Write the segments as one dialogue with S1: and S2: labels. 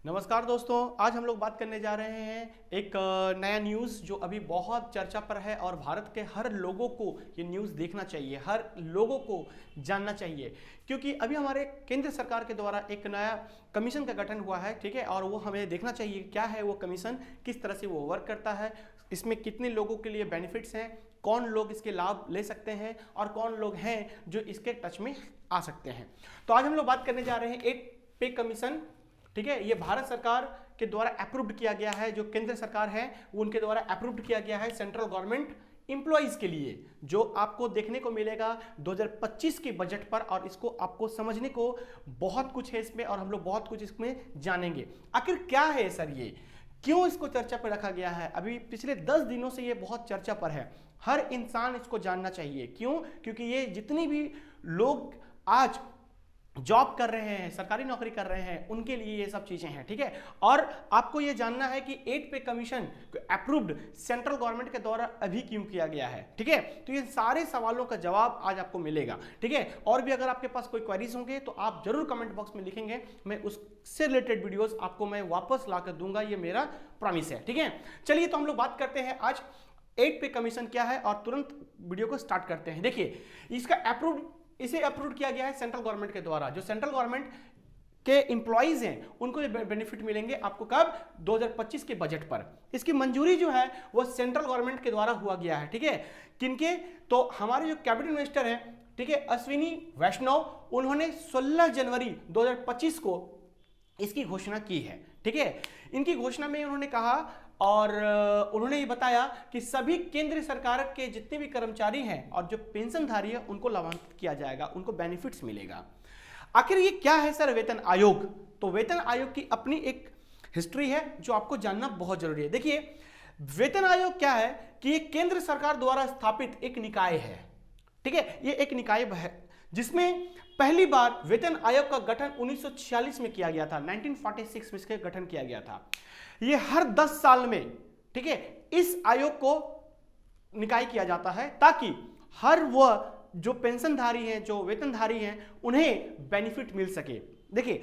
S1: नमस्कार दोस्तों, आज हम लोग बात करने जा रहे हैं एक नया न्यूज़ जो अभी बहुत चर्चा पर है और भारत के हर लोगों को ये न्यूज़ देखना चाहिए, हर लोगों को जानना चाहिए, क्योंकि अभी हमारे केंद्र सरकार के द्वारा एक नया कमीशन का गठन हुआ है। ठीक है, और वो हमें देखना चाहिए क्या है वो कमीशन, किस तरह से वो वर्क करता है, इसमें कितने लोगों के लिए बेनिफिट्स हैं, कौन लोग इसके लाभ ले सकते हैं और कौन लोग हैं जो इसके टच में आ सकते हैं। तो आज हम लोग बात करने जा रहे हैं एक पे कमीशन। ठीक है, ये भारत सरकार के द्वारा अप्रूव्ड किया गया है, जो केंद्र सरकार है उनके द्वारा अप्रूव्ड किया गया है सेंट्रल गवर्नमेंट इंप्लॉइज के लिए, जो आपको देखने को मिलेगा 2025 के बजट पर। और इसको आपको समझने को बहुत कुछ है इसमें और हम लोग बहुत कुछ इसमें जानेंगे। आखिर क्या है सर, ये क्यों इसको चर्चा पर रखा गया है? अभी पिछले 10 दिनों से ये बहुत चर्चा पर है, हर इंसान इसको जानना चाहिए। क्यों? क्योंकि ये जितनी भी लोग आज जॉब कर रहे हैं, सरकारी नौकरी कर रहे हैं, उनके लिए ये सब चीजें हैं। ठीक है, और आपको ये जानना है कि 8 पे कमीशन अप्रूव्ड सेंट्रल गवर्नमेंट के द्वारा अभी क्यों किया गया है। ठीक है, तो ये सारे सवालों का जवाब आज आपको मिलेगा। ठीक है, और भी अगर आपके पास कोई क्वेरीज होंगे तो आप जरूर कमेंट बॉक्स में लिखेंगे, मैं उससे रिलेटेड वीडियोस आपको मैं वापस ला कर दूंगा, ये मेरा प्रॉमिस है। ठीक है, चलिए तो हम लोग बात करते हैं आज 8 पे कमीशन क्या है और तुरंत वीडियो को स्टार्ट करते हैं। देखिए, इसे अप्रूव किया गया है सेंट्रल गवर्नमेंट के द्वारा। जो सेंट्रल गवर्नमेंट के एम्प्लॉइज हैं उनको ये बेनिफिट मिलेंगे आपको कब? 2025 के बजट पर। इसकी मंजूरी जो है वो सेंट्रल गवर्नमेंट के द्वारा हुआ गया है। ठीक है, किनके? तो हमारे जो कैबिनेट मिनिस्टर हैं, ठीक है, अश्विनी वैष्णव, उन्होंने 16 जनवरी 2025 को इसकी घोषणा की है। ठीक है, इनकी घोषणा में उन्होंने कहा और उन्होंने ये बताया कि सभी केंद्र सरकार के जितने भी कर्मचारी हैं और जो पेंशनधारी है उनको लाभान्वित किया जाएगा, उनको बेनिफिट्स मिलेगा। आखिर ये क्या है सर वेतन आयोग? तो वेतन आयोग की अपनी एक हिस्ट्री है जो आपको जानना बहुत जरूरी है। देखिए, वेतन आयोग क्या है कि ये केंद्र सरकार द्वारा स्थापित एक निकाय है। ठीक है, ये एक निकाय है जिसमें पहली बार वेतन आयोग का गठन 1946 में किया गया था, 1946 में इसका गठन किया गया था। ये हर 10 साल में, ठीक है, इस आयोग को निकाय किया जाता है ताकि हर वह जो पेंशनधारी हैं, जो वेतनधारी हैं, उन्हें बेनिफिट मिल सके। देखिए,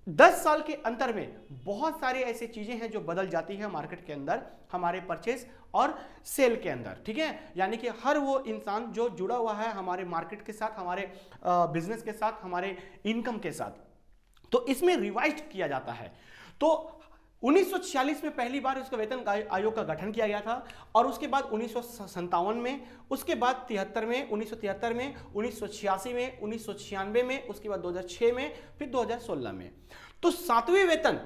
S1: 10 साल के अंतर में बहुत सारी ऐसी चीजें हैं जो बदल जाती है मार्केट के अंदर, हमारे परचेज और सेल के अंदर। ठीक है, यानी कि हर वो इंसान जो जुड़ा हुआ है हमारे मार्केट के साथ, हमारे बिजनेस के साथ, हमारे इनकम के साथ, तो इसमें रिवाइज किया जाता है। तो 1946 में पहली बार इसका वेतन आयोग का गठन किया गया था और उसके बाद 1957 में, उसके बाद 73 में, 1973 में, 1986 में, 1996 में, उसके बाद 2006 में, फिर 2016 में। तो 7वें वेतन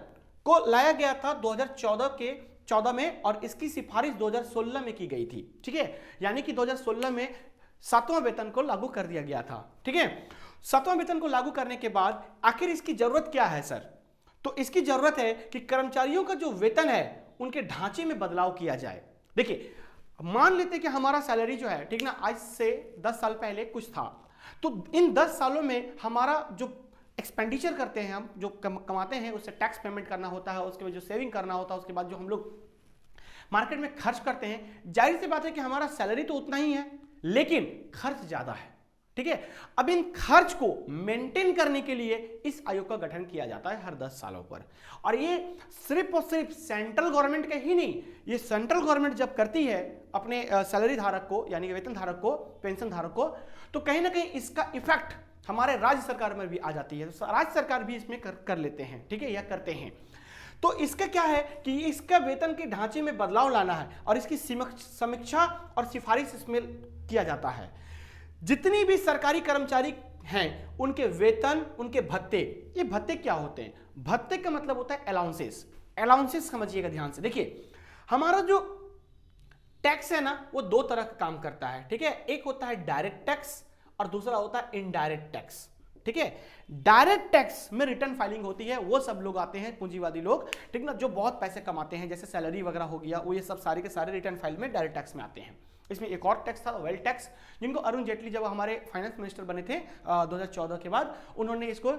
S1: को लाया गया था 2014 में और इसकी सिफारिश 2016 में की गई थी। ठीक है, यानी कि 2016 में 7वां वेतन को लागू कर दिया गया था। ठीक है, 7वां वेतन को लागू करने के बाद आखिर इसकी जरूरत क्या है सर? तो इसकी जरूरत है कि कर्मचारियों का जो वेतन है उनके ढांचे में बदलाव किया जाए। देखिए, मान लेते कि हमारा सैलरी जो है, ठीक ना, आज से 10 साल पहले कुछ था, तो इन 10 सालों में हमारा जो एक्सपेंडिचर करते हैं, हम जो कमाते हैं उससे टैक्स पेमेंट करना होता है, उसके बाद जो सेविंग करना होता है, उसके बाद जो हम लोग मार्केट में खर्च करते हैं, जाहिर सी बात है कि हमारा सैलरी तो उतना ही है लेकिन खर्च ज्यादा है। ठीक है, अब इन खर्च को मेंटेन करने के लिए इस आयोग का गठन किया जाता है हर 10 सालों पर। और ये सिर्फ और सिर्फ सेंट्रल गवर्नमेंट का ही नहीं, ये सेंट्रल गवर्नमेंट जब करती है अपने सैलरी धारक को, यानी कि वेतन धारक को, पेंशन धारक को, तो कहीं ना कहीं इसका इफेक्ट हमारे राज्य सरकार में भी आ जाती है। तो राज्य सरकार भी इसमें कर लेते हैं। ठीक है, या करते हैं। तो इसका क्या है कि इसका वेतन के ढांचे में बदलाव लाना है और इसकी समीक्षा और सिफारिश इसमें किया जाता है। जितनी भी सरकारी कर्मचारी हैं उनके वेतन, उनके भत्ते, ये भत्ते क्या होते हैं? भत्ते का मतलब होता है अलाउंसेस। अलाउंसेस समझिएगा ध्यान से। देखिए, हमारा जो टैक्स है ना, वो 2 तरह का काम करता है। ठीक है, एक होता है डायरेक्ट टैक्स और दूसरा होता है इनडायरेक्ट टैक्स। ठीक है, डायरेक्ट टैक्स में रिटर्न फाइलिंग होती है, वो सब लोग आते हैं पूंजीवादी लोग, ठीक ना, जो बहुत पैसे कमाते हैं, जैसे सैलरी वगैरह हो गया, वो ये सब सारे के सारे रिटर्न फाइल में डायरेक्ट टैक्स में आते हैं। इसमें एक और टैक्स था, वेल्थ टैक्स, जिनको अरुण जेटली जब हमारे फाइनेंस मिनिस्टर बने थे 2014 के बाद, उन्होंने इसको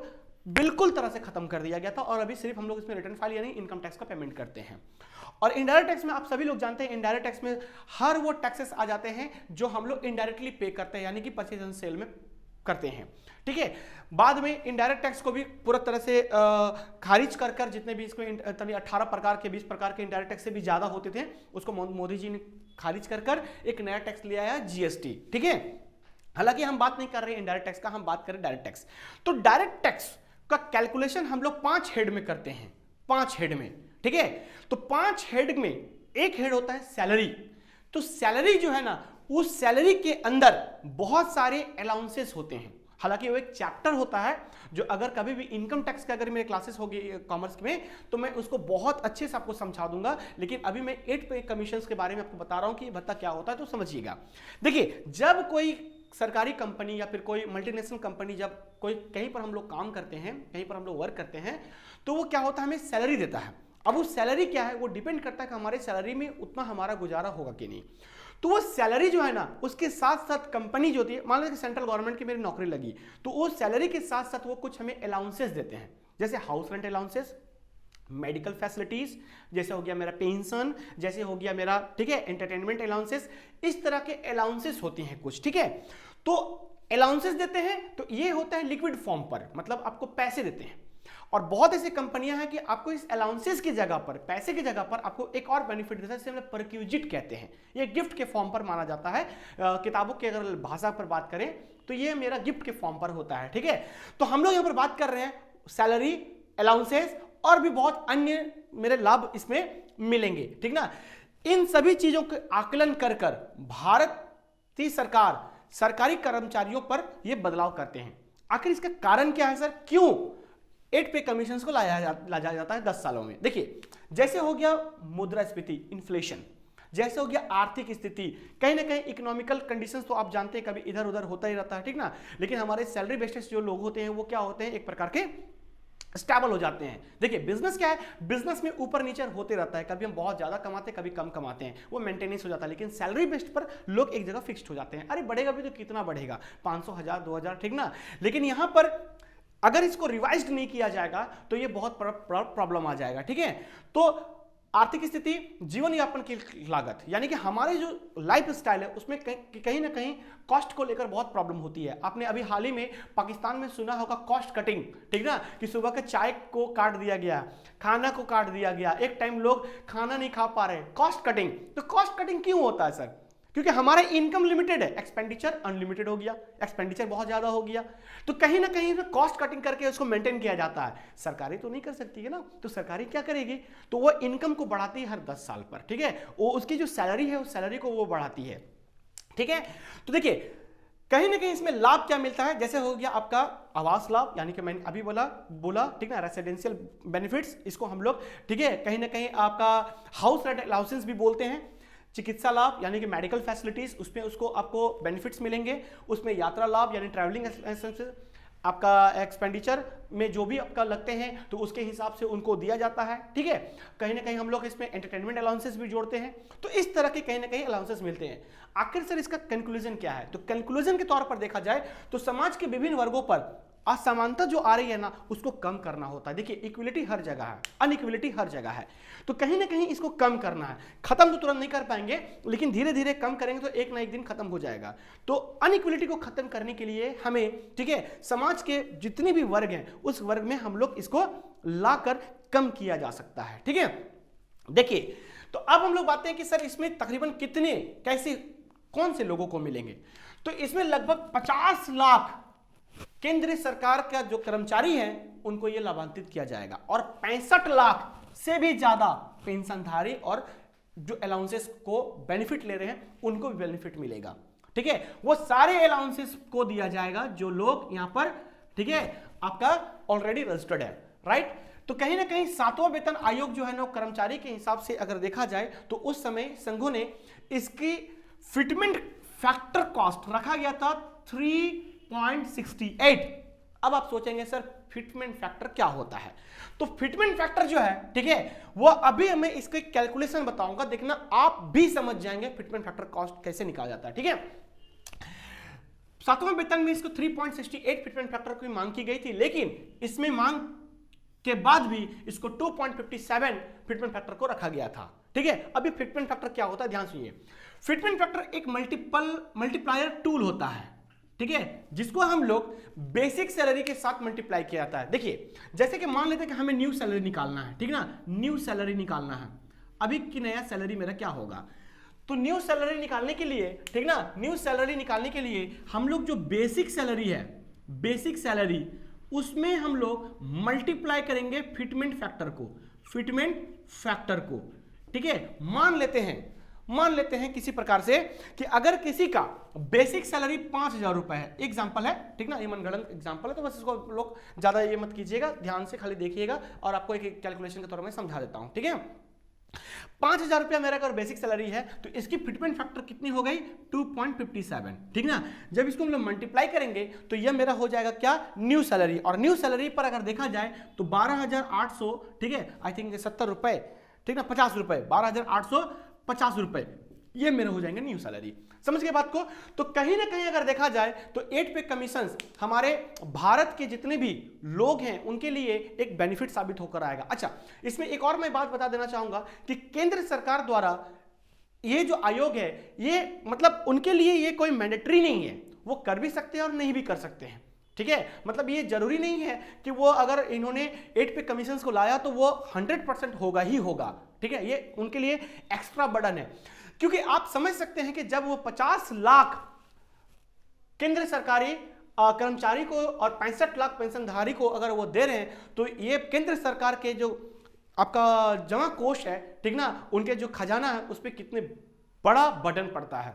S1: बिल्कुल तरह से खत्म कर दिया गया था और अभी सिर्फ हम लोग इसमें रिटर्न फाइल यानी इनकम टैक्स का पेमेंट करते हैं। और इनडायरेक्ट टैक्स में आप सभी लोग जानते हैं, इनडायरेक्ट टैक्स में हर वो टैक्सेस आ जाते हैं जो हम लोग इनडायरेक्टली पे करते हैं, यानी कि परचेज एंड सेल में करते हैं, ठीक है। बाद में इनडायरेक्ट टैक्स को भी पूरा तरह से खारिज कर कर, जितने भी इसको 18 प्रकार के 20 प्रकार के इनडायरेक्ट टैक्स से भी ज्यादा होते थे, उसको मोदी जी ने खारिज कर कर एक नया टैक्स ले आया, जीएसटी, ठीक है। हालांकि हम बात नहीं कर रहे इंडायरेक्ट टैक्स का, हम बात करें डायरेक्ट टैक्स। तो डायरेक्ट टैक्स का कैलकुलेशन हम लोग 5 हेड में करते हैं, 5 हेड में, ठीक है। तो 5 हेड में एक हेड होता है सैलरी। तो सैलरी जो है ना, उस सैलरी के अंदर बहुत सारे अलाउंसेस होते हैं। हालांकि वो एक चैप्टर होता है जो अगर कभी भी इनकम टैक्स का अगर मेरे क्लासेस होगी कॉमर्स में, तो मैं उसको बहुत अच्छे से आपको समझा दूंगा। लेकिन अभी मैं 8 पे कमीशंस के बारे में आपको बता रहा हूं कि भत्ता क्या होता है, तो समझिएगा। देखिए, जब कोई सरकारी कंपनी या फिर कोई मल्टीनेशनल कंपनी, जब कोई कहीं पर हम लोग काम करते हैं, कहीं पर हम लोग वर्क करते हैं, तो वो क्या होता है, हमें सैलरी देता है। अब वो सैलरी क्या है, वो डिपेंड करता है कि हमारे सैलरी में उतना हमारा गुजारा होगा कि नहीं। तो वो सैलरी जो है ना, उसके साथ साथ कंपनी जो होती है, मान लो कि सेंट्रल गवर्नमेंट की मेरी नौकरी लगी, तो वो सैलरी के साथ साथ वो कुछ हमें अलाउंसेस देते हैं, जैसे house rent allowances, medical facilities, जैसे हो गया मेरा पेंशन, जैसे हो गया मेरा, ठीक है, एंटरटेनमेंट अलाउंसेस, इस तरह के अलाउंसेस होती हैं कुछ, ठीक है। तो अलाउंसेस देते हैं, तो ये होता है लिक्विड फॉर्म पर, मतलब आपको पैसे देते हैं। और बहुत ऐसी कंपनियां हैं कि आपको इस अलाउंसेस की जगह पर, पैसे की जगह पर आपको एक और बेनिफिट देता है, जिसे हम लोग परक्यूजिट कहते हैं। ये गिफ्ट के फॉर्म पर माना जाता है। किताबों की अगर भाषा पर बात करें तो ये मेरा गिफ्ट के फॉर्म पर होता है, ठीक है। तो हम लोग यहाँ पर बात कर रहे हैं सैलरी, अलाउंसेस और भी बहुत अन्य मेरे लाभ इसमें मिलेंगे, ठीक ना। इन सभी चीजों के आकलन कर कर भारतीय सरकार सरकारी कर्मचारियों पर यह बदलाव करते हैं। आखिर इसका कारण क्या है सर, क्यों 8 पे कमीशन को लाया जाता है 10 सालों में। देखिए, जैसे हो गया मुद्रास्फीति, इन्फ्लेशन, जैसे हो गया आर्थिक स्थिति, कहीं ना कहीं इकोनॉमिकल कंडीशंस तो आप जानते हैं कभी इधर उधर होता ही रहता है, ठीक ना। लेकिन हमारे सैलरी बेस्ड जो लोग होते हैं वो क्या होते हैं, एक प्रकार के स्टेबल हो जाते हैं। देखिए, बिजनेस क्या है, बिजनेस में ऊपर नीचे होते रहता है, कभी हम बहुत ज्यादा कमाते हैं, कभी कम कमाते हैं, वो मेंटेनेंस हो जाता है। लेकिन सैलरी बेस्ड पर लोग एक जगह फिक्स्ड हो जाते हैं। अरे बढ़ेगा भी तो कितना बढ़ेगा, 500, 1000, 2000, ठीक ना। लेकिन यहां पर अगर इसको रिवाइज्ड नहीं किया जाएगा तो ये बहुत प्रॉब्लम आ जाएगा, ठीक है। तो आर्थिक स्थिति, जीवन यापन की लागत, यानी कि हमारे जो लाइफ स्टाइल है उसमें कहीं ना कहीं कॉस्ट को लेकर बहुत प्रॉब्लम होती है। आपने अभी हाल ही में पाकिस्तान में सुना होगा कॉस्ट कटिंग, ठीक ना, कि सुबह के चाय को काट दिया गया, खाना को काट दिया गया, एक टाइम लोग खाना नहीं खा पा रहे, कॉस्ट कटिंग। तो कॉस्ट कटिंग क्यों होता है सर, क्योंकि हमारा इनकम लिमिटेड है, एक्सपेंडिचर अनलिमिटेड हो गया, एक्सपेंडिचर बहुत ज्यादा हो गया, तो कहीं ना कहीं कॉस्ट कटिंग करके उसको मेंटेन किया जाता है। सरकारी तो नहीं कर सकती है ना, तो सरकारी क्या करेगी, तो वो इनकम को बढ़ाती है हर 10 साल पर, ठीक है। वो उसकी जो सैलरी है उस सैलरी को वो बढ़ाती है, ठीक है। तो देखिए, कहीं ना कहीं इसमें लाभ क्या मिलता है, जैसे हो गया आपका आवास लाभ, यानी कि मैंने अभी बोला ठीक ना, रेसिडेंशियल बेनिफिट्स, इसको हम लोग, ठीक है, कहीं ना कहीं आपका हाउस रेंट अलाउंसेस भी बोलते हैं। चिकित्सा लाभ यानी कि मेडिकल फैसिलिटीज, उसमें उसको आपको बेनिफिट्स मिलेंगे। उसमें यात्रा लाभ यानी ट्रैवलिंग एक्सपेंसेस, आपका एक्सपेंडिचर में जो भी आपका लगते हैं तो उसके हिसाब से उनको दिया जाता है, ठीक है। कहीं ना कहीं हम लोग इसमें एंटरटेनमेंट अलाउंसेस भी जोड़ते हैं, तो इस तरह के कहीं ना कहीं अलाउंसेस मिलते हैं। आखिर सर इसका कंक्लूजन क्या है, तो कंक्लूजन के तौर पर देखा जाए तो समाज के विभिन्न वर्गों पर असमानता जो आ रही है ना, उसको कम करना होता है। देखिए, इक्वलिटी हर जगह है, अनइक्वलिटी हर जगह है, तो कहीं ना कहीं इसको कम करना है। खत्म तो तुरंत नहीं कर पाएंगे, लेकिन धीरे धीरे कम करेंगे तो एक ना एक दिन खत्म हो जाएगा। तो अनइक्वलिटी को खत्म करने के लिए हमें, ठीक है, समाज के जितने भी वर्ग हैं उस वर्ग में हम लोग इसको लाकर कम किया जा सकता है, ठीक है। देखिए, तो अब हम लोग बात हैं कि सर इसमें तकरीबन कितने, कैसे, कौन से लोगों को मिलेंगे। तो इसमें लगभग 50 लाख केंद्रीय सरकार का जो कर्मचारी हैं उनको यह लाभान्वित किया जाएगा, और 65 लाख से भी ज्यादा पेंशनधारी और जो अलाउंसेस को बेनिफिट ले रहे हैं उनको भी बेनिफिट मिलेगा, ठीक है। वो सारे अलाउंसेस को दिया जाएगा जो लोग यहां पर, ठीक है, आपका ऑलरेडी रजिस्टर्ड है, राइट। तो कहीं ना कहीं 7वां वेतन आयोग जो है ना, कर्मचारी के हिसाब से अगर देखा जाए तो उस समय संघों ने इसकी फिटमेंट फैक्टर कॉस्ट रखा गया था 3.68। अब आप सोचेंगे सर फिटमेंट फैक्टर क्या होता है, तो फिटमेंट फैक्टर जो है, ठीक है, वो अभी हमें इसके कैलकुलेशन बताऊंगा, देखना आप भी समझ जाएंगे फिटमेंट फैक्टर कॉस्ट कैसे निकाला जाता है, ठीक है। 7वां वेतन में इसको 3.68 फिटमेंट फैक्टर की मांग की गई थी, लेकिन इसमें मांग के बाद भी इसको 2.57 फिटमेंट फैक्टर को रखा गया था, ठीक है। अभी फिटमेंट फैक्टर क्या होता है, ध्यान सुनिए। फिटमेंट फैक्टर एक मल्टीप्लायर टूल होता है, ठीक है, जिसको हम लोग बेसिक सैलरी के साथ मल्टीप्लाई किया जाता है। देखिए जैसे कि मान लेते हैं कि हमें न्यू सैलरी निकालना है, ठीक ना, न्यू सैलरी निकालना है, अभी की नया सैलरी मेरा क्या होगा, तो न्यू सैलरी निकालने के लिए, ठीक ना, न्यू सैलरी निकालने के लिए हम लोग जो बेसिक सैलरी है, बेसिक सैलरी, उसमें हम लोग मल्टीप्लाई करेंगे फिटमेंट फैक्टर को, फिटमेंट फैक्टर को, ठीक है। मान लेते हैं किसी प्रकार से कि अगर किसी का बेसिक सैलरी 5,000 रुपए है, एग्जांपल है, ठीक ना, ये मनगढ़ंत एग्जांपल है, तो बस इसको लोग ज्यादा ये मत कीजिएगा, ध्यान से खाली देखिएगा और आपको एक कैलकुलेशन के तौर में समझा देता हूं, ठीक है। 5,000 रुपया मेरा अगर बेसिक सैलरी है तो इसकी फिटमेंट फैक्टर कितनी हो गई, 2.57, ठीक ना। जब इसको हम लोग मल्टीप्लाई करेंगे तो यह मेरा हो जाएगा क्या, न्यू सैलरी, और न्यू सैलरी पर अगर देखा जाए तो 12,800, ठीक है, आई थिंक 70 रुपए, ठीक ना, 50 रुपए, 12,850 रुपए, ये मेरे हो जाएंगे न्यू सैलरी। समझ गए बात को। तो कहीं ना कहीं अगर देखा जाए तो 8 पे कमीशंस हमारे भारत के जितने भी लोग हैं उनके लिए एक बेनिफिट साबित होकर आएगा। अच्छा, इसमें एक और मैं बात बता देना चाहूंगा कि केंद्र सरकार द्वारा ये जो आयोग है, ये मतलब उनके लिए ये कोई मैंडेटरी नहीं है, वो कर भी सकते हैं और नहीं भी कर सकते हैं, ठीक है। मतलब ये जरूरी नहीं है कि वो अगर इन्होंने 8 पे कमीशंस को लाया तो वो 100% होगा ही होगा, ठीक है। ये उनके लिए एक्स्ट्रा बर्डन है, क्योंकि आप समझ सकते हैं कि जब वो 50 लाख केंद्र सरकारी कर्मचारी को और 65 लाख पेंशनधारी को अगर वो दे रहे हैं तो ये केंद्र सरकार के जो आपका जमा कोष है, ठीक ना, उनके जो खजाना है उस पर कितने बड़ा बर्डन पड़ता है,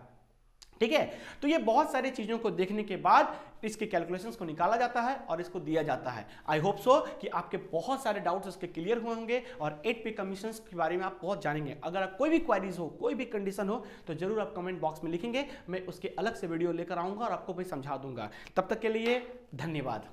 S1: ठीक है। तो ये बहुत सारी चीजों को देखने के बाद इसके कैलकुलेशंस को निकाला जाता है और इसको दिया जाता है। आई होप सो कि आपके बहुत सारे डाउट्स इसके क्लियर हुए होंगे और 8 पे कमीशंस के बारे में आप बहुत जानेंगे। अगर आप कोई भी क्वेरीज हो, कोई भी कंडीशन हो तो जरूर आप कमेंट बॉक्स में लिखेंगे, मैं उसके अलग से वीडियो लेकर आऊंगा और आपको भी समझा दूंगा। तब तक के लिए धन्यवाद।